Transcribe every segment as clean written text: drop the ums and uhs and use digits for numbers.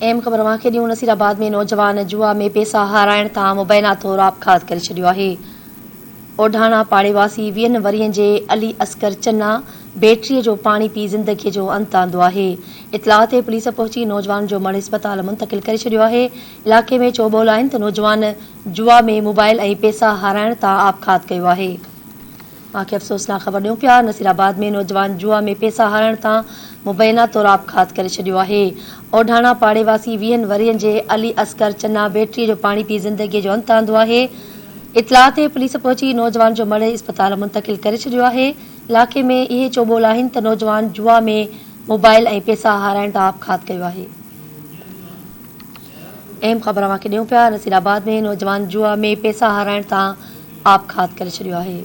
अहम ख़बर मांखे ॾियूं नसीराबाद में नौजवान जुआ में पैसा हाराइण तां मुबैना तौर आपघात करे छॾियो आहे। ओढाणा पाड़ेवासी 20 वरियनि जे अली असगर चन्ना बैटरीअ जो पाणी पी ज़िंदगीअ जो अंत आंदो आहे। इतलाह ते पुलिस पहुची नौजवान जो मड़ अस्पताल मुंतक़िल करे छॾियो आहे। इलाइक़े में चोबोल आहिनि त नौजवान जुआ में मोबाइल ऐं पैसा हाराइण तां आपघात कयो आहे। मांखे अफ़सोसनाक ख़बर ॾियूं पिया नसीराबाद में नौजवान जुआ में पैसा हाराइण तां मुबैना तौर आपघात करे छॾियो आहे। ओढाणा पाड़ेवासी 20 वरियनि जे अली असगर चन्ना बैटरीअ जो पाणी पी ज़िंदगीअ जो अंत आंदो आहे। इतलाह ते पुलिस पहुची नौजवान जो मड़ अस्पताल मुंतक़िल करे छॾियो आहे। इलाइक़े में इहे चोबोल आहिनि त नौजवान जुआ में मोबाइल ऐं पैसा हाराइण तां आपघात कयो आहे। अहम ख़बर मांखे ॾियूं पिया नसीराबाद में नौजवान जुआ में पैसा हाराइण तां आपघात करे छॾियो आहे।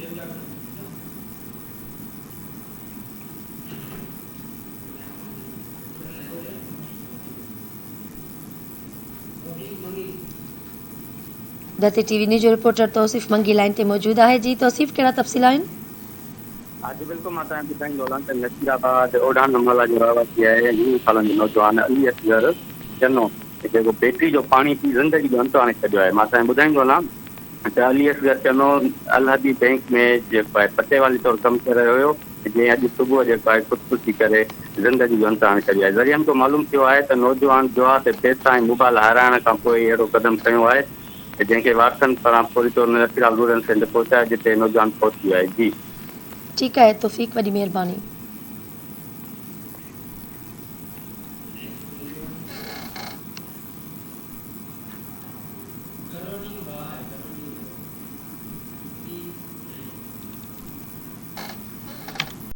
धरती टीवी न्यूज़ जो रिपोर्टर तौसीफ़ मंगी लाइन ते मौजूद है। जी तौसीफ़, कहिड़ा तफ़सील आहिनि? हाँ जी बिल्कुल, मां तव्हांखे ॿुधाईंदो त नसीराबाद ओढाणा मोहल्ला जो रहवासी आहे 20 सालनि जो नौजवान अली असगर चन्नो जेको बैटरी जो पाणी पी ज़िंदगी जो अंत आणे छॾियो आहे। मां तव्हांखे ॿुधाईंदो वञा त अली असगर चन्नो अलहदी बैंक में जेको आहे पते वाली तौरु कमु करे रहियो हुयो, जंहिं अॼु सुबुह जेको आहे ख़ुदकुशी करे ज़िंदगी जो अंत आणे छॾियो आहे। ज़रियनि खां मालूम थियो आहे त नौजवान जुआ ते पैसा ऐं मोबाइल हाराइण खां पोइ अहिड़ो क़दम खयो आहे जंहिंखे वारसनि पारां पूरी तौरु नसीराबाद रूरल सेंटर पहुचाए, जिते नौजवान पहुची वियो आहे। जी ठीकु आहे तौफ़ीक़, वॾी महिरबानी।